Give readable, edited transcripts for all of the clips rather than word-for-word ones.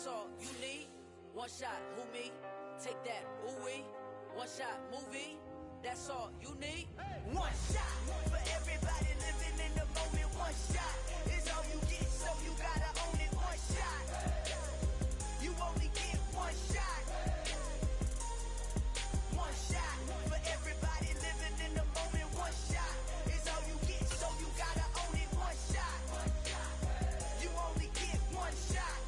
That's all you need. One shot, who me? Take that, ooh-wee. One shot, movie. That's all you need. One shot for everybody living in the moment. One shot is all you get, so you gotta own it. One shot. You only get one shot. One shot for everybody living in the moment. One shot is all you get, so you gotta own it. One shot. You only get one shot.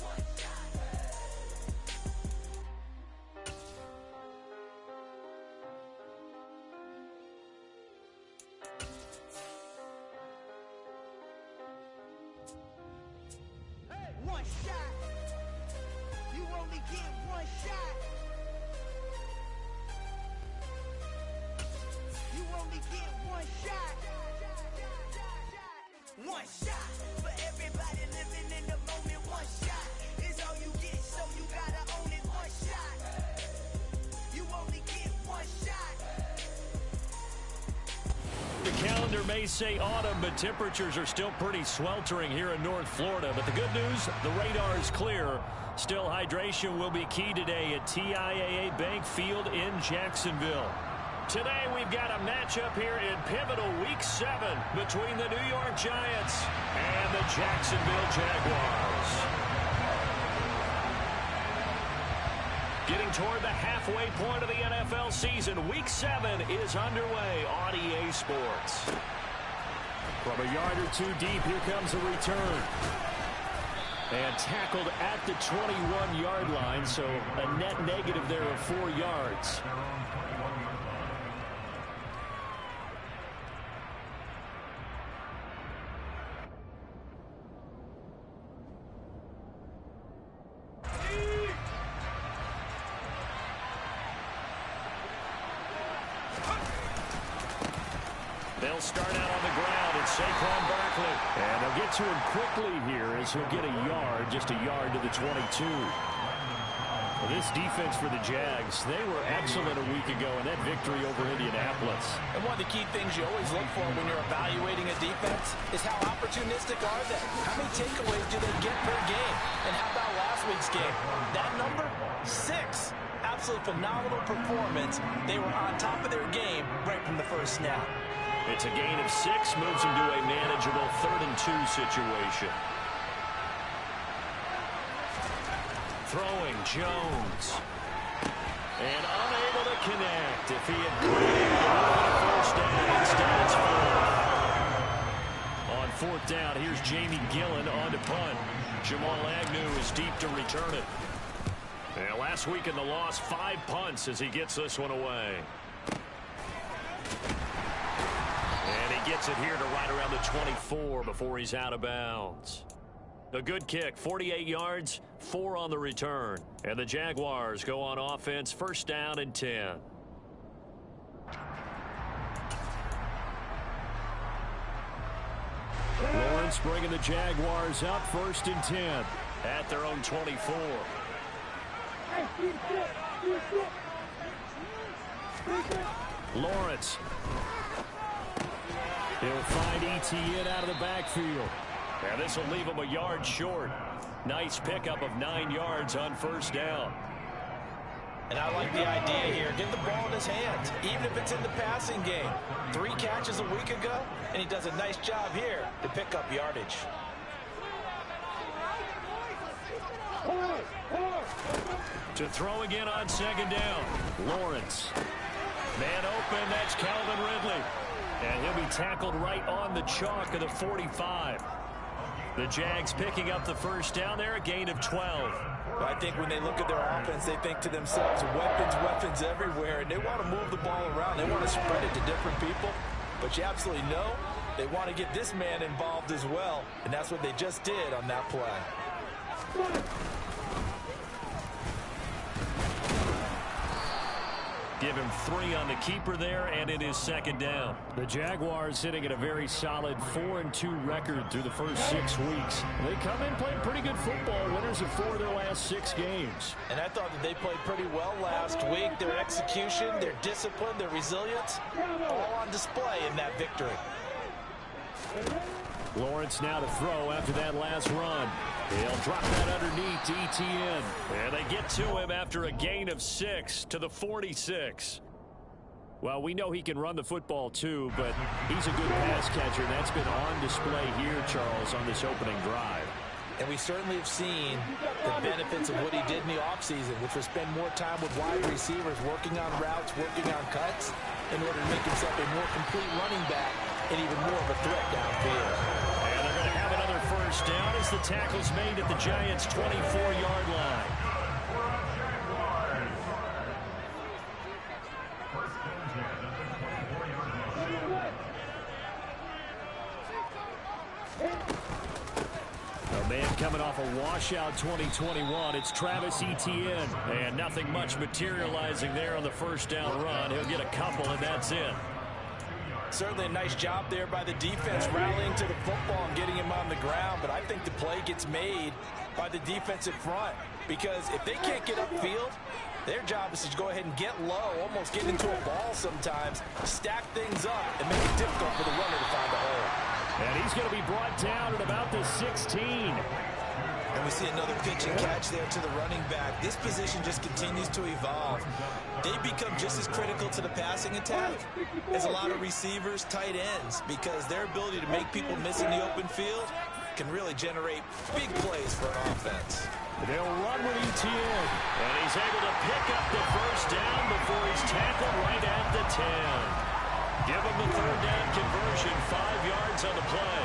One shot. You only get one shot. You only get one shot. One shot for everybody living in the moment. One shot is all you get, so you gotta own it. One shot. You only get one shot. The calendar may say autumn, but temperatures are still pretty sweltering here in North Florida. But the good news, the radar is clear. Still, hydration will be key today at TIAA Bank Field in Jacksonville. Today, we've got a matchup here in pivotal Week 7 between the New York Giants and the Jacksonville Jaguars. Getting toward the halfway point of the NFL season, Week 7 is underway on EA Sports. From a yard or two deep, here comes a return. And tackled at the 21-yard line, so a net negative there of 4 yards. They'll start out on the ground. It's Saquon Barkley. And they'll get to him quickly here as he'll get a yard, just a yard to the 22. Well, this defense for the Jags, they were excellent a week ago in that victory over Indianapolis. And one of the key things you always look for when you're evaluating a defense is how opportunistic are they? How many takeaways do they get per game? And how about last week's game? That number? 6. Absolutely phenomenal performance. They were on top of their game right from the first snap. It's a gain of 6, moves them to a manageable 3rd and 2 situation. Throwing Jones. And unable to connect. If he had grabbed a first down, instead it's 4th. On 4th down, here's Jamie Gillen on to punt. Jamal Agnew is deep to return it. And last week in the loss, 5 punts as he gets this one away. Gets it here to right around the 24 before he's out of bounds. A good kick, 48 yards, 4 on the return. And the Jaguars go on offense, 1st down and 10. Lawrence bringing the Jaguars up, 1st and 10 at their own 24. Lawrence. He'll find Etienne out of the backfield. And this will leave him a yard short. Nice pickup of 9 yards on 1st down. And I like the idea here. Get the ball in his hands, even if it's in the passing game. 3 catches a week ago, and he does a nice job here to pick up yardage. To throw again on 2nd down. Lawrence. Man open, that's Calvin Ridley. And he'll be tackled right on the chalk of the 45. The Jags picking up the 1st down there, a gain of 12. I think when they look at their offense, they think to themselves, weapons everywhere, and they want to move the ball around. They want to spread it to different people. But you absolutely know they want to get this man involved as well, and that's what they just did on that play. Give him 3 on the keeper there, and it is 2nd down. The Jaguars sitting at a very solid 4-2 record through the first 6 weeks. They come in playing pretty good football, winners of 4 of their last 6 games. And I thought that they played pretty well last week. Their execution, their discipline, their resilience, all on display in that victory. Lawrence now to throw after that last run. He'll drop that underneath to Etienne. And they get to him after a gain of 6 to the 46. Well, we know he can run the football too, but he's a good pass catcher, and that's been on display here, Charles, on this opening drive. And we certainly have seen the benefits of what he did in the offseason, which was spend more time with wide receivers, working on routes, working on cuts, in order to make himself a more complete running back and even more of a threat downfield. And they're going to have another first down as the tackle's made at the Giants' 24-yard line. A man coming off a washout 2021. It's Travis Etienne. And nothing much materializing there on the first down run. He'll get a couple, and that's it. Certainly a nice job there by the defense rallying to the football and getting him on the ground. But I think the play gets made by the defensive front, because if they can't get upfield, their job is to go ahead and get low, almost get into a ball sometimes, stack things up, and make it difficult for the runner to find a hole. And he's going to be brought down at about the 16. And we see another pitch and catch there to the running back. This position just continues to evolve. They become just as critical to the passing attack as a lot of receivers, tight ends, because their ability to make people miss in the open field can really generate big plays for an offense. They'll run with Etienne. And he's able to pick up the first down before he's tackled right at the 10. Give him the third down conversion, 5 yards on the play.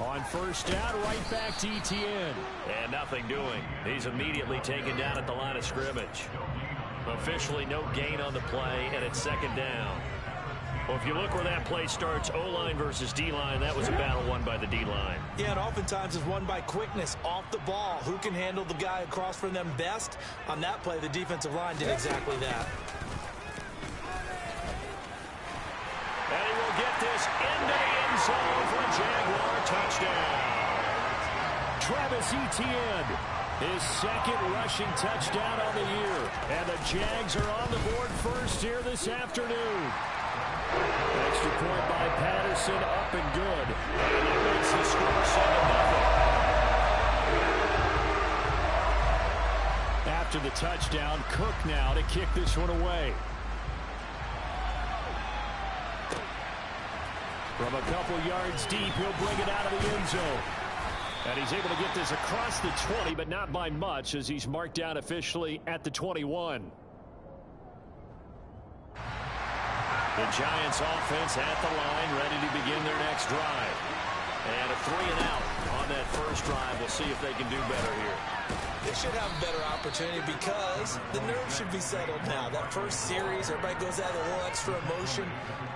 On first down, right back to Etienne. And nothing doing. He's immediately taken down at the line of scrimmage. Officially no gain on the play, and it's second down. Well, if you look where that play starts, O-line versus D-line, that was a battle won by the D-line. Yeah, and oftentimes it's won by quickness off the ball. Who can handle the guy across from them best? On that play, the defensive line did exactly that. And he will get this into the end zone for a Jaguar touchdown. Travis Etienne, his second rushing touchdown on the year. And the Jags are on the board first here this afternoon. Extra point by Patterson, up and good. And it makes the score 7-0. After the touchdown, Cook now to kick this one away. From a couple yards deep, he'll bring it out of the end zone. And he's able to get this across the 20, but not by much, as he's marked down officially at the 21. The Giants offense at the line, ready to begin their next drive. And a 3-and-out on that first drive. We'll see if they can do better here. They should have a better opportunity because the nerves should be settled now. That first series, everybody goes out with a little extra emotion.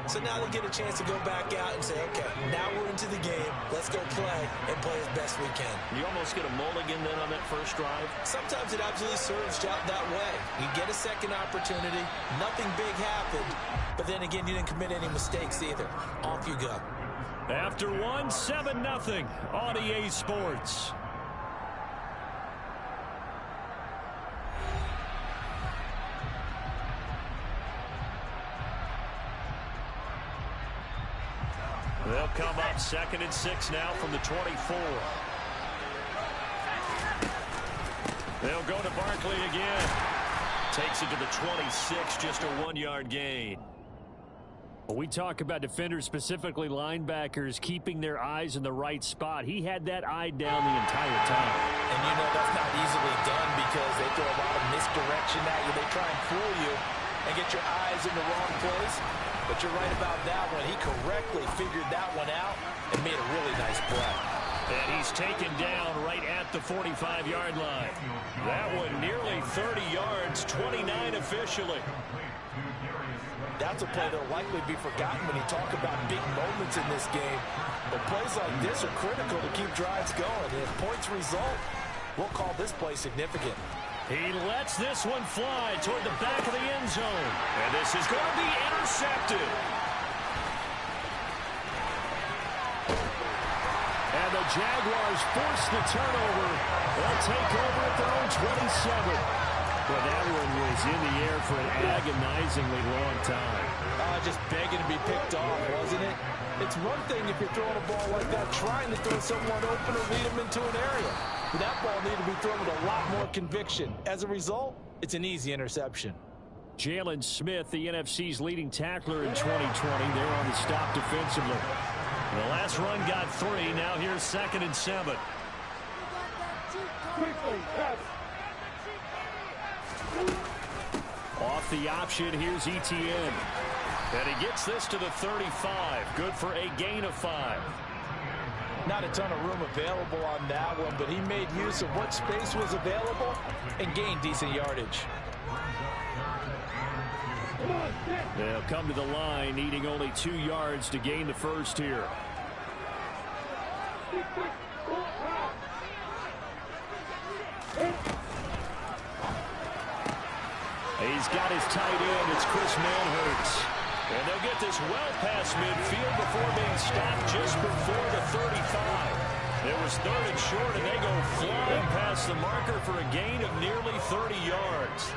So now they get a chance to go back out and say, okay, now we're into the game. Let's go play and play as best we can. You almost get a mulligan then on that first drive? Sometimes it absolutely serves that way. You get a second opportunity. Nothing big happened. But then again, you didn't commit any mistakes either. Off you go. After one, 7-0 on EA Sports. They'll come up 2nd and 6 now from the 24. They'll go to Barkley again. Takes it to the 26, just a 1-yard gain. We talk about defenders, specifically linebackers, keeping their eyes in the right spot. He had that eye down the entire time. And you know that's not easily done because they throw a lot of misdirection at you. They try and fool you and get your eyes in the wrong place. But you're right about that one. He correctly figured that one out and made a really nice play. And he's taken down right at the 45-yard line. That one nearly 30 yards, 29 officially. That's a play that will likely be forgotten when you talk about big moments in this game. But plays like this are critical to keep drives going. And if points result, we'll call this play significant. He lets this one fly toward the back of the end zone. And this is going to be intercepted. And the Jaguars force the turnover. They'll take over at their own 27. Well, that one was in the air for an agonizingly long time. Just begging to be picked off, wasn't it? It's one thing if you're throwing a ball like that, trying to throw someone open or lead them into an area. But that ball needed to be thrown with a lot more conviction. As a result, it's an easy interception. Jalen Smith, the NFC's leading tackler in 2020. They're on the stop defensively. The last run got 3. Now here's 2nd and 7. Off the option, here's Etienne. And he gets this to the 35. Good for a gain of 5. Not a ton of room available on that one, but he made use of what space was available and gained decent yardage. They'll come to the line, needing only 2 yards to gain the first here. He's got his tight end. It's Chris Manhertz. And they'll get this well past midfield before being stopped just before the 35. It was 3rd and short, and they go flying past the marker for a gain of nearly 30 yards.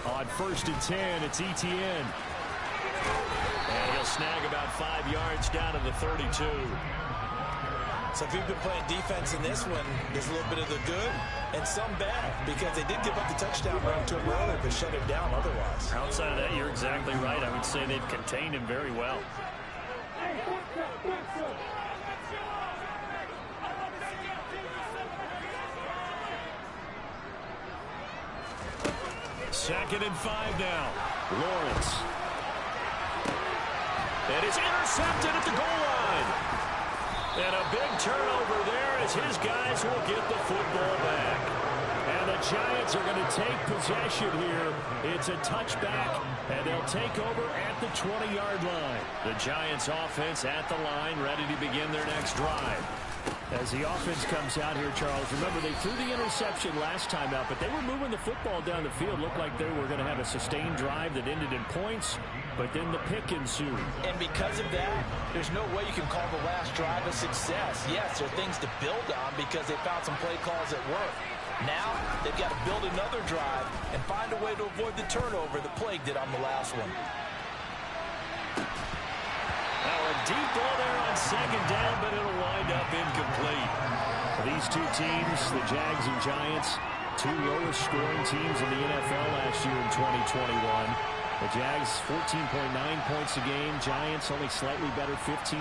On 1st and 10, it's Etienne. And he'll snag about 5 yards down to the 32. So if you've been playing defense in this one, there's a little bit of the good and some bad, because they did give up the touchdown run to him earlier, but shut him down otherwise. Outside of that, you're exactly right. I would say they've contained him very well. Second and 5 now. Lawrence. And it's intercepted at the goal line. And a big turnover there as his guys will get the football back. And the Giants are going to take possession here. It's a touchback, and they'll take over at the 20-yard line. The Giants offense at the line, ready to begin their next drive. As the offense comes out here, Charles, remember they threw the interception last time out, but they were moving the football down the field. Looked like they were going to have a sustained drive that ended in points, but then the pick ensued. And because of that, there's no way you can call the last drive a success. Yes, there are things to build on because they found some play calls that work. Now, they've got to build another drive and find a way to avoid the turnover that plagued it on the last one. Now a deep ball there on 2nd down, but it'll wind up incomplete. These two teams, the Jags and Giants, 2 lowest scoring teams in the NFL last year in 2021. The Jags 14.9 points a game. Giants only slightly better, 15.2.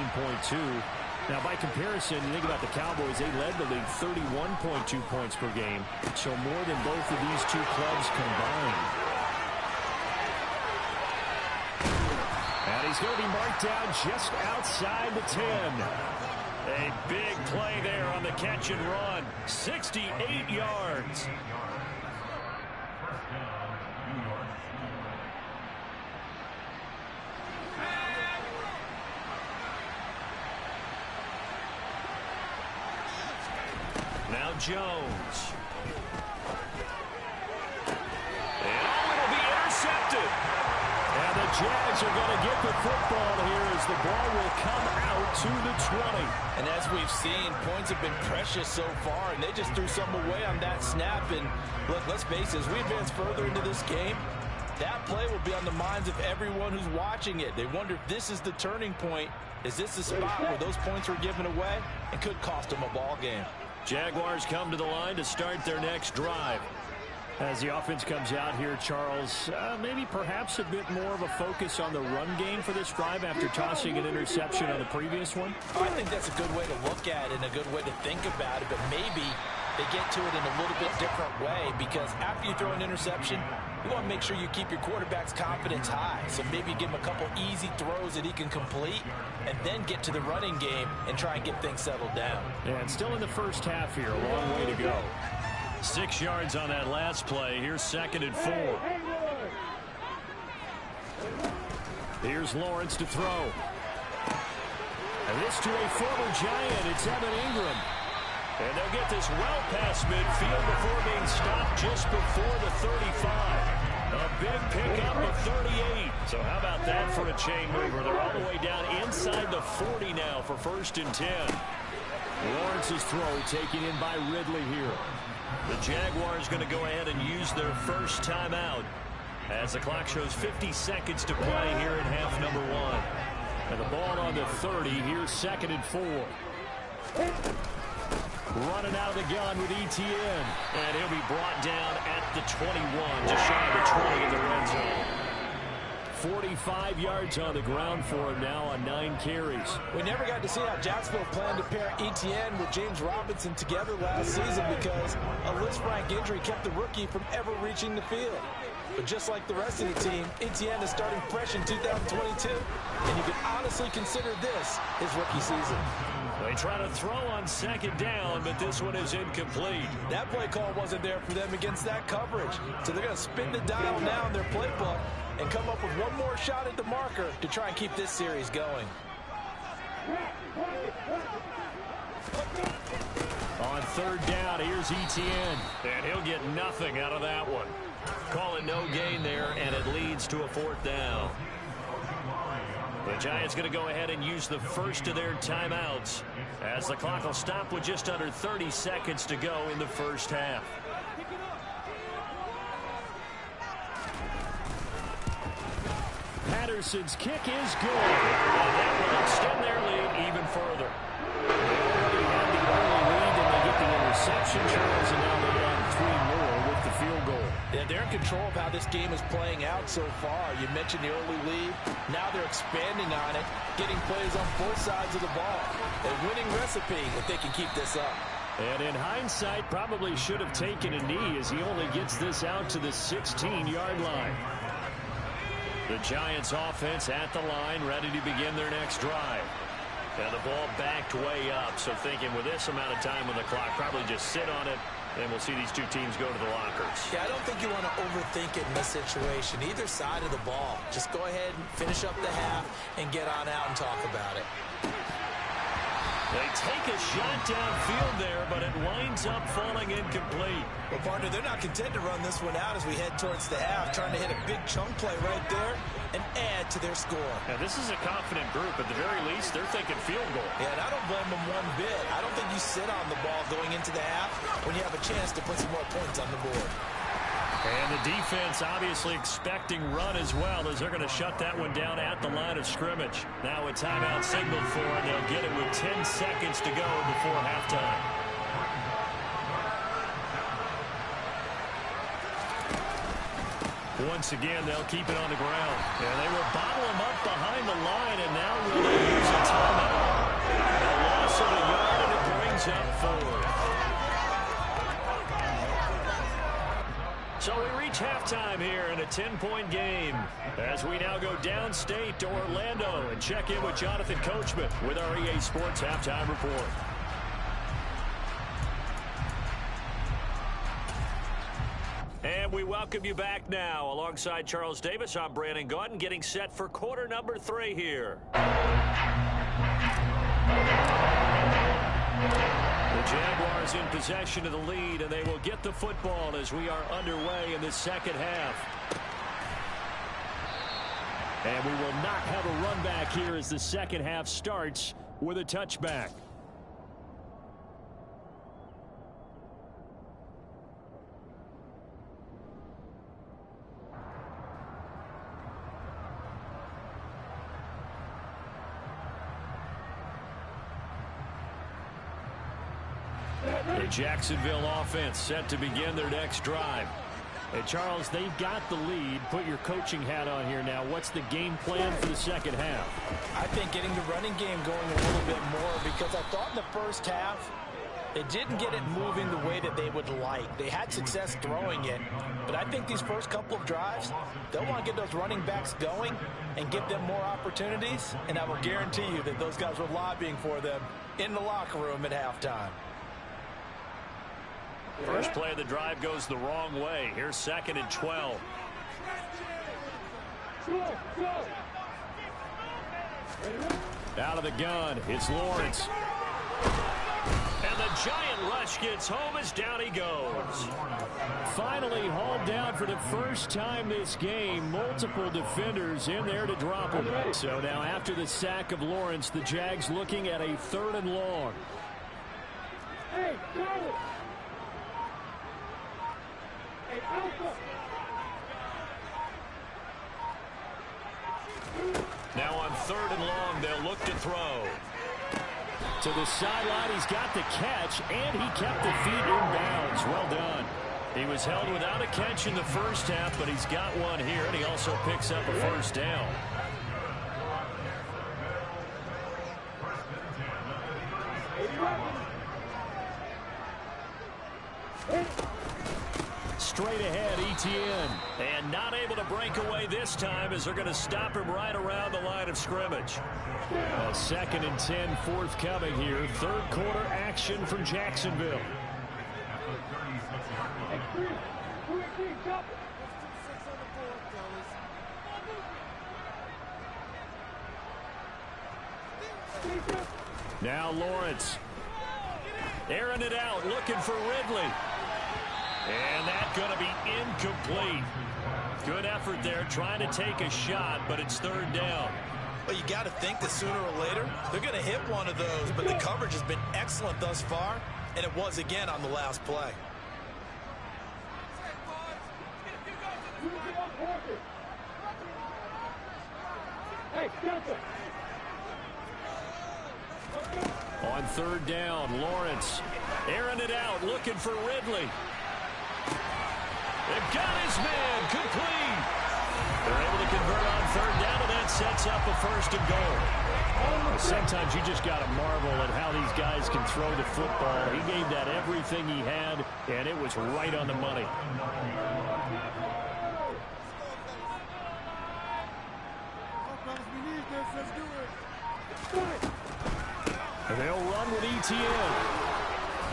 Now by comparison, you think about the Cowboys, they led the league 31.2 points per game. So more than both of these two clubs combined. And he's going to be marked down just outside the 10. A big play there on the catch and run. 68 yards. Now Jones. And it'll be intercepted. And the Jags are going to get the football here as the ball will come out to the 20. And as we've seen, points have been precious so far, and they just threw some away on that snap. And look, let's face it, as we advance further into this game, that play will be on the minds of everyone who's watching it. They wonder if this is the turning point. Is this the spot where those points were given away and could cost them a ball game? Jaguars come to the line to start their next drive. As the offense comes out here, Charles, maybe perhaps a bit more of a focus on the run game for this drive after tossing an interception on the previous one? I think that's a good way to look at it and a good way to think about it, but maybe they get to it in a little bit different way, because after you throw an interception, you want to make sure you keep your quarterback's confidence high. So maybe give him a couple easy throws that he can complete and then get to the running game and try and get things settled down. And still in the first half here, a long way to go. 6 yards on that last play. Here's 2nd and 4. Here's Lawrence to throw. And this to a former Giant. It's Evan Ingram. And they'll get this well past midfield before being stopped just before the 35. A big pickup of 38. So how about that for a chain mover? They're all the way down inside the 40 now for 1st and 10. Lawrence's throw taken in by Ridley here. The Jaguars going to go ahead and use their first timeout as the clock shows 50 seconds to play here in half number 1. And the ball on the 30. Here's 2nd and 4. Running out of the gun with Etienne. And he'll be brought down at the 21, just shy of the 20 in the red zone. 45 yards on the ground for him now on 9 carries. We never got to see how Jacksonville planned to pair Etienne with James Robinson together last season because a Lisfranc injury kept the rookie from ever reaching the field. But just like the rest of the team, Etienne is starting fresh in 2022, and you can honestly consider this his rookie season. They try to throw on 2nd down, but this one is incomplete. That play call wasn't there for them against that coverage. So they're going to spin the dial now in their playbook and come up with one more shot at the marker to try and keep this series going. On 3rd down, here's Etienne. And he'll get nothing out of that one. Call it no gain there, and it leads to a 4th down. The Giants going to go ahead and use the first of their timeouts as the clock will stop with just under 30 seconds to go in the first half. Patterson's kick is good. And that will extend their lead even further. They already had the early lead, and they get the interception, Charles, and now they add 3 more with the field goal. Yeah, they're in control of how this game is playing out so far. You mentioned the early lead. Now they're expanding on it, getting plays on both sides of the ball. A winning recipe if they can keep this up. And in hindsight, probably should have taken a knee as he only gets this out to the 16-yard line. The Giants offense at the line, ready to begin their next drive. And the ball backed way up, so thinking with this amount of time on the clock, probably just sit on it, and we'll see these two teams go to the lockers. Yeah, I don't think you want to overthink it in this situation, either side of the ball. Just go ahead and finish up the half and get on out and talk about it. They take a shot downfield there, but it winds up falling incomplete. Well, partner, they're not content to run this one out as we head towards the half, trying to hit a big chunk play right there and add to their score. Now, this is a confident group. At the very least, they're thinking field goal. Yeah, and I don't blame them one bit. I don't think you sit on the ball going into the half when you have a chance to put some more points on the board. And the defense obviously expecting run as well as they're going to shut that one down at the line of scrimmage. Now a timeout signaled for, and they'll get it with 10 seconds to go before halftime. Once again, they'll keep it on the ground. And they will bottle him up behind the line, and now will they use a timeout? A loss of a yard, and it brings up 4. So we reach halftime here in a 10-point game as we now go downstate to Orlando and check in with Jonathan Coachman with our EA Sports Halftime Report. And we welcome you back now. Alongside Charles Davis, I'm Brandon Gaudin, getting set for quarter number 3 here. The Jaguars in possession of the lead, and they will get the football as we are underway in the second half. And we will not have a run back here as the second half starts with a touchback. The Jacksonville offense set to begin their next drive. Hey, Charles, they've got the lead. Put your coaching hat on here now. What's the game plan for the second half? I think getting the running game going a little bit more, because I thought in the first half they didn't get it moving the way that they would like. They had success throwing it, but I think these first couple of drives, they'll want to get those running backs going and give them more opportunities, and I will guarantee you that those guys were lobbying for them in the locker room at halftime. First play of the drive goes the wrong way. Here's 2nd and 12. Out of the gun, it's Lawrence. And the giant rush gets home as down he goes. Finally hauled down for the first time this game. Multiple defenders in there to drop him. So now after the sack of Lawrence, the Jags looking at a 3rd and long. Hey, now on 3rd and long, they'll look to throw. To the sideline, he's got the catch, and he kept the feet in bounds. Well done. He was held without a catch in the first half, but he's got one here, and he also picks up a first down. Straight ahead, Etienne. And not able to break away this time as they're going to stop him right around the line of scrimmage. A 2nd and 10 forthcoming here. 3rd quarter action from Jacksonville. Now Lawrence. Airing it out, looking for Ridley. And that's going to be incomplete. Good effort there, trying to take a shot, but it's 3rd down. Well, you got to think that sooner or later, they're going to hit one of those, but the coverage has been excellent thus far, and it was again on the last play. On 3rd down, Lawrence airing it out, looking for Ridley. They've got his man, complete. They're able to convert on 3rd down, and that sets up a 1st and goal. Sometimes you just got to marvel at how these guys can throw the football. He gave that everything he had, and it was right on the money. They'll run with Etienne.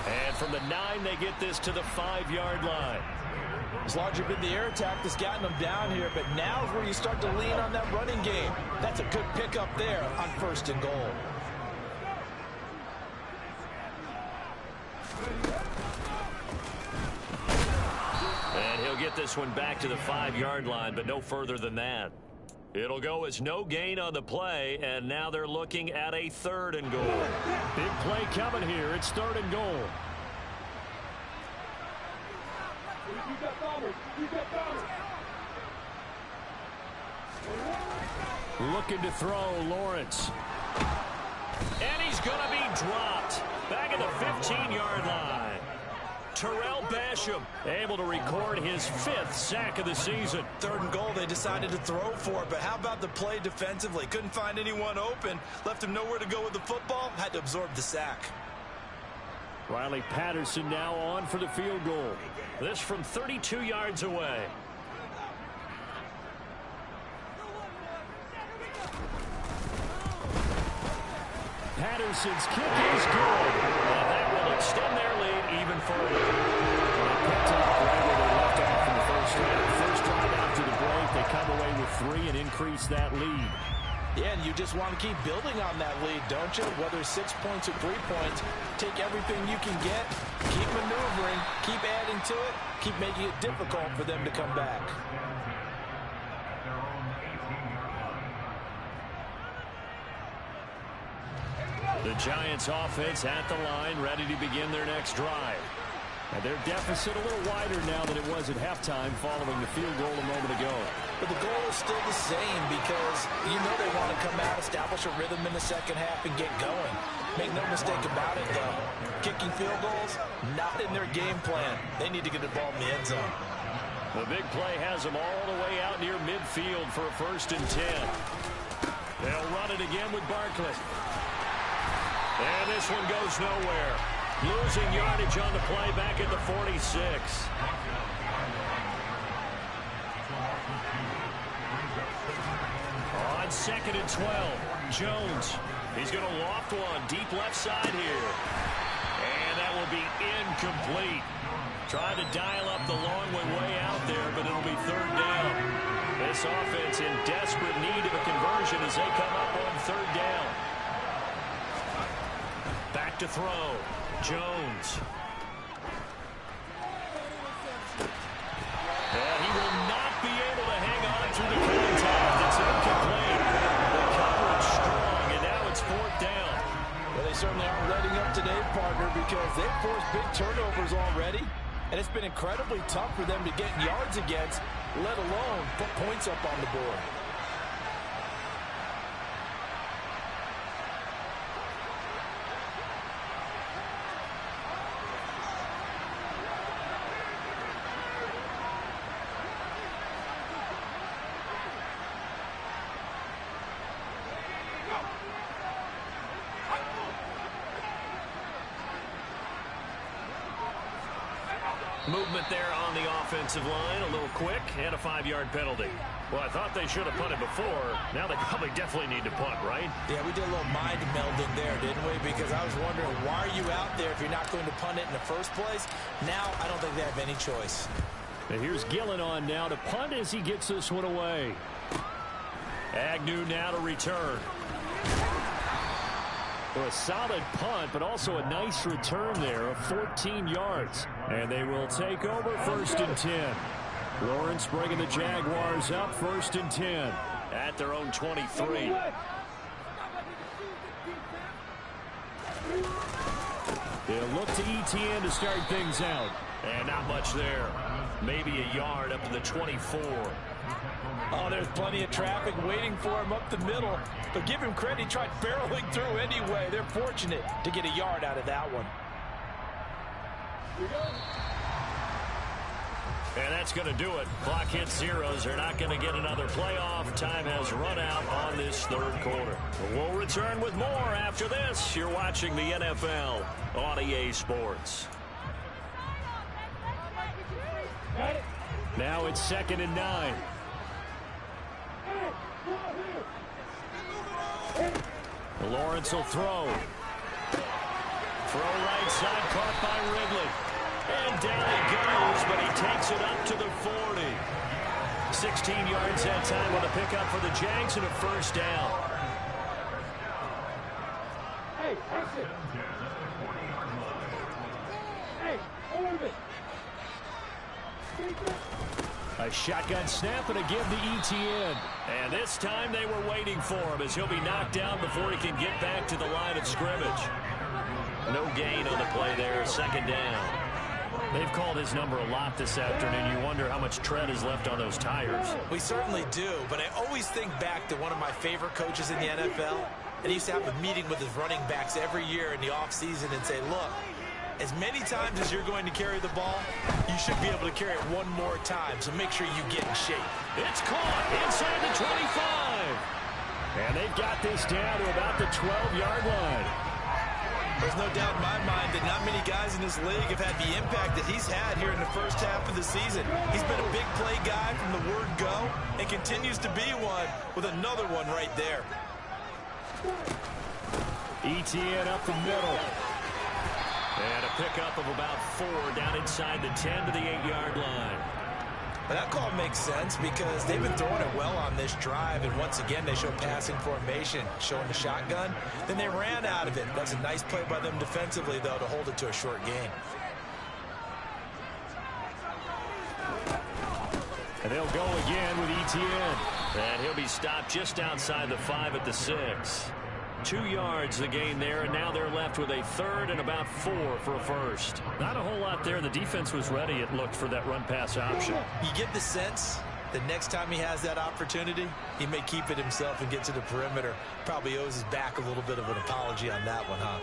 And from the 9, they get this to the 5-yard line. It's largely been the air attack that's gotten them down here, but now is where you start to lean on that running game. That's a good pickup there on 1st and goal. And he'll get this one back to the 5-yard line, but no further than that. It'll go as no gain on the play, and now they're looking at a 3rd and goal. Big play coming here. It's 3rd and goal. Looking to throw, Lawrence. And he's going to be dropped. Back at the 15-yard line. Terrell Basham able to record his 5th sack of the season. 3rd and goal, they decided to throw for it, but how about the play defensively? Couldn't find anyone open, left him nowhere to go with the football, had to absorb the sack. Riley Patterson now on for the field goal. This from 32 yards away. Patterson's kick is good. And that will extend their lead even further. They picked up right where they left off in the first drive. First drive after the break, they come away with 3 and increase that lead. Yeah, and you just want to keep building on that lead, don't you? Whether 6 points or 3 points, take everything you can get, keep maneuvering, keep adding to it, keep making it difficult for them to come back. The Giants offense at the line, ready to begin their next drive. And their deficit a little wider now than it was at halftime following the field goal a moment ago. But the goal is still the same because you know they want to come out, establish a rhythm in the second half, and get going. Make no mistake about it, though. Kicking field goals, not in their game plan. They need to get the ball in the end zone. The big play has them all the way out near midfield for a 1st and 10. They'll run it again with Barkley. And this one goes nowhere. Losing yardage on the play back at the 46. On 2nd and 12, Jones. He's going to loft one deep left side here. And that will be incomplete. Trying to dial up the long one way out there, but it'll be 3rd down. This offense in desperate need of a conversion as they come up on 3rd down. Back back to throw. Jones. And he will not be able to hang on through the contact. It's incomplete. The coverage strong, and now it's 4th down. Well, they certainly aren't letting up today, partner, because they've forced big turnovers already, and it's been incredibly tough for them to get yards against, let alone put points up on the board. Movement there on the offensive line, a little quick, and a 5-yard penalty. Well, I thought they should have punted before. Now they probably definitely need to punt, right? Yeah, we did a little mind melding there, didn't we? Because I was wondering, why are you out there if you're not going to punt it in the first place? Now, I don't think they have any choice. And here's Gillen on now to punt as he gets this one away. Agnew now to return. So a solid punt, but also a nice return there of 14 yards. And they will take over 1st and 10. Lawrence bringing the Jaguars up 1st and 10 at their own 23. They'll look to ETN to start things out. And not much there. Maybe a yard up to the 24. Oh, there's plenty of traffic waiting for him up the middle. But give him credit, he tried barreling through anyway. They're fortunate to get a yard out of that one. And that's going to do it. Clock hits zeros. They're not going to get another playoff. Time has run out on this 3rd quarter. We'll return with more after this. You're watching the NFL on EA Sports. Now it's 2nd and 9. Lawrence will throw. Throw right side, caught by Ridley. And down he goes, but he takes it up to the 40. 16 yards that time on the pickup for the Jags and a 1st down. Hey, exit. Hey, hold it. A shotgun snap and a give to ETN. And this time they were waiting for him as he'll be knocked down before he can get back to the line of scrimmage. No gain on the play there, 2nd down. They've called his number a lot this afternoon. You wonder how much tread is left on those tires. We certainly do, but I always think back to one of my favorite coaches in the NFL. And he used to have a meeting with his running backs every year in the offseason and say, look, as many times as you're going to carry the ball, you should be able to carry it one more time, so make sure you get in shape. It's caught inside the 25. And they've got this down to about the 12-yard line. There's no doubt in my mind that not many guys in this league have had the impact that he's had here in the first half of the season. He's been a big play guy from the word go and continues to be one with another one right there. ETN up the middle. And a pickup of about 4 down inside the 10 to the 8-yard line. But that call makes sense because they've been throwing it well on this drive, and once again they show passing formation, showing the shotgun. Then they ran out of it. That's a nice play by them defensively, though, to hold it to a short gain. And they'll go again with ETN. And he'll be stopped just outside the 5 at the 6. 2 yards the gain there, and now they're left with a 3rd and about 4 for a 1st. Not a whole lot there. The defense was ready, it looked, for that run-pass option. You get the sense that next time he has that opportunity, he may keep it himself and get to the perimeter. Probably owes his back a little bit of an apology on that one, huh?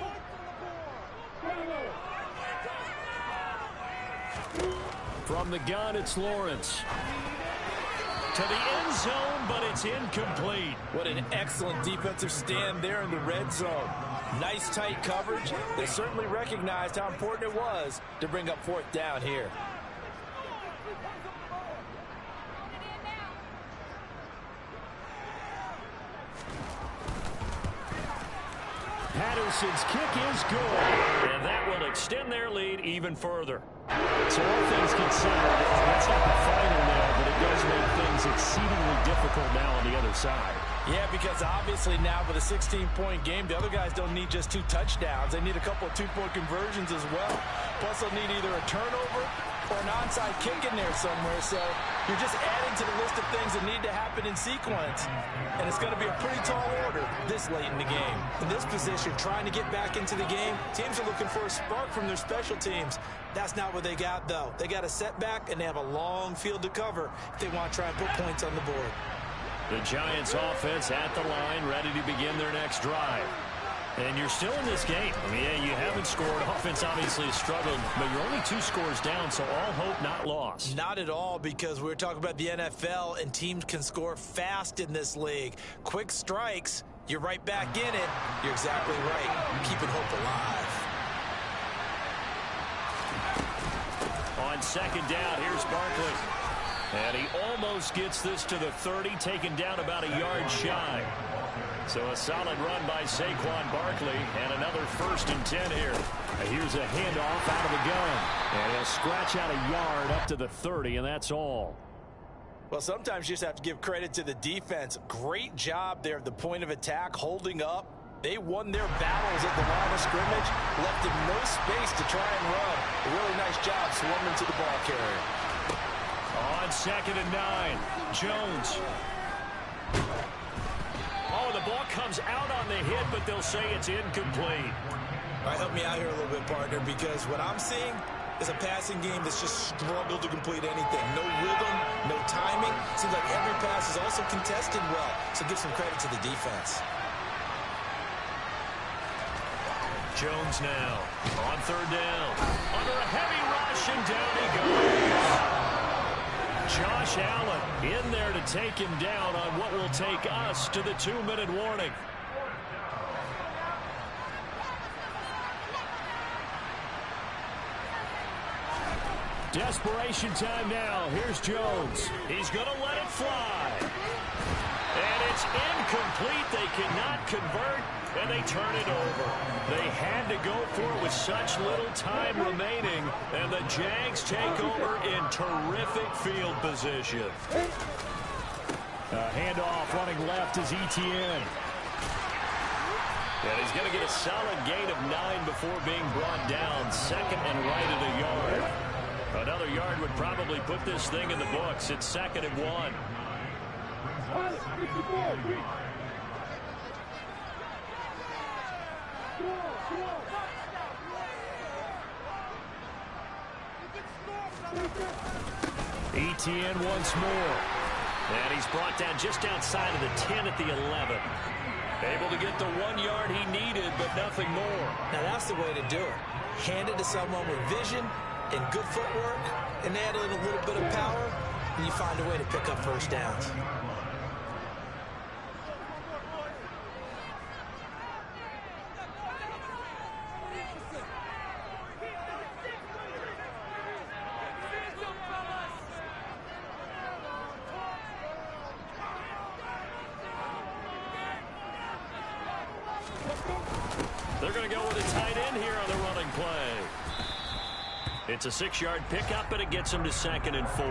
From the gun, it's Lawrence. To the end zone, but it's incomplete. What an excellent defensive stand there in the red zone. Nice tight coverage. They certainly recognized how important it was to bring up 4th down here. Patterson Anderson's kick is good, and that will extend their lead even further. So all things considered, that's not the final now, but it does make things exceedingly difficult now on the other side. Yeah, because obviously now with a 16-point game, the other guys don't need just 2 touchdowns. They need a couple of 2-point conversions as well. Plus, they'll need either a turnover or an onside kick in there somewhere. So you're just adding to the list of things that need to happen in sequence. And it's going to be a pretty tall order this late in the game. In this position, trying to get back into the game, teams are looking for a spark from their special teams. That's not what they got, though. They got a setback, and they have a long field to cover if they want to try and put points on the board. The Giants offense at the line, ready to begin their next drive. And you're still in this game. I mean, yeah, you haven't scored. Offense obviously has struggled, but you're only 2 scores down, so all hope not lost. Not at all, because we're talking about the NFL, and teams can score fast in this league. Quick strikes, you're right back in it. You're exactly right. Keeping hope alive. On second down, here's Barkley. And he almost gets this to the 30, taken down about a yard shy. So a solid run by Saquon Barkley, and another 1st and 10 here. Here's a handoff out of the gun. And he'll scratch out a yard up to the 30, and that's all. Well, sometimes you just have to give credit to the defense. Great job there at the point of attack, holding up. They won their battles at the line of scrimmage, left him no space to try and run. A really nice job swarming to the ball carrier. On 2nd and 9, Jones. Oh, the ball comes out on the hit, but they'll say it's incomplete. All right, help me out here a little bit, partner, because what I'm seeing is a passing game that's just struggled to complete anything. No rhythm, no timing. Seems like every pass is also contested well, so give some credit to the defense. Jones now on 3rd down. Under a heavy rush, and down he goes. Josh Allen in there to take him down on what will take us to the 2-minute warning. Desperation time now. Here's Jones. He's going to let it fly. And it's incomplete. They cannot convert, and they turn it over. They had to go for it with such little time remaining, and the Jags take over in terrific field position. Handoff running left is Etienne. And he's going to get a solid gain of 9 before being brought down. 2nd and right at a yard. Another yard would probably put this thing in the books. It's 2nd and 1. Etienne once more. And he's brought down just outside of the 10 at the 11. Able to get the 1 yard he needed, but nothing more. Now that's the way to do it. Hand it to someone with vision and good footwork, and add in a little bit of power, and you find a way to pick up 1st downs. They're going to go with a tight end here on the running play. It's a 6-yard pickup, and it gets him to 2nd and 4.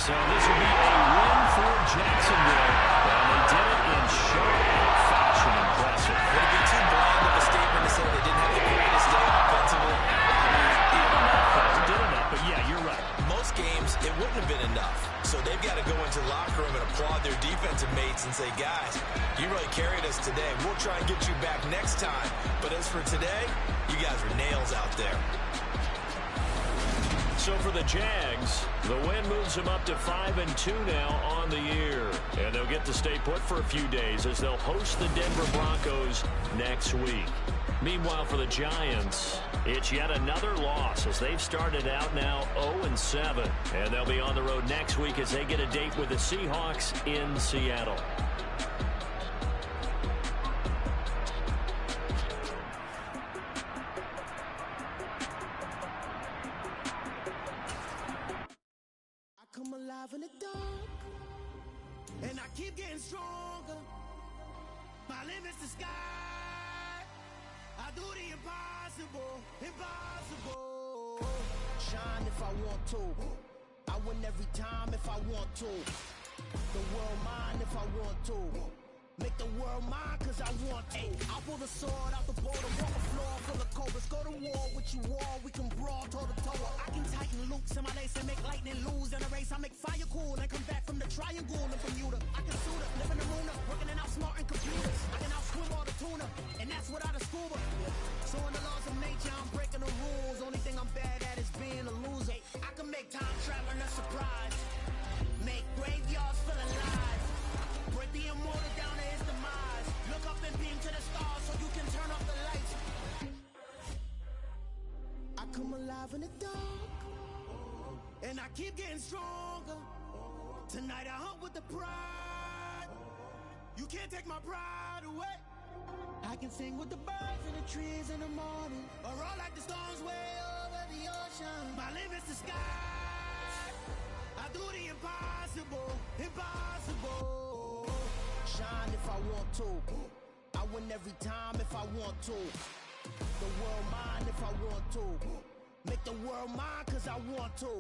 So this will be a win for Jacksonville. And they did it in sharp fashion. Impressive. Would it be too bland of a statement to say they didn't have the greatest day offensively? Did enough, but yeah, you're right. Most games, it wouldn't have been enough. So they've got to go into the locker room and applaud their defensive mates and say, guys, you really carried us today. We'll try and get you back next time. But as for today, you guys were nails out there. So for the Jags, the win moves them up to 5-2 now on the year. And they'll get to stay put for a few days as they'll host the Denver Broncos next week. Meanwhile, for the Giants, it's yet another loss as they've started out now 0-7. And they'll be on the road next week as they get a date with the Seahawks in Seattle. Come alive in the dark, and I keep getting stronger. My limit's the sky. I do the impossible, impossible. Shine if I want to. I win every time if I want to. The world mine if I want to. Make the world mine cause I want to. I'll pull the sword out the border, walk a floor full of cobras. Go to war with you all, we can brawl toe to toe. I can tighten loops in my lace and make lightning lose in a race. I make fire cool and come back from the triangle in Bermuda. I can suit up, live in the moon up, working and outsmarting computers. I can outswim all the tuna, and that's without a scuba. So in the laws of nature, I'm breaking the rules. Only thing I'm bad at is being a loser. I can make time traveling a surprise, make graveyards feel alive, break the immortal down to his demise. Look up and beam to the stars so you can turn off the lights. I come alive in the dark, and I keep getting stronger. Tonight I hunt with the pride. You can't take my pride away. I can sing with the birds and the trees in the morning, or roll like the storms way over the ocean. My limit's the sky. I do the impossible, impossible. Shine if I want to. I win every time if I want to. The world mine if I want to. Make the world mine cause I want to.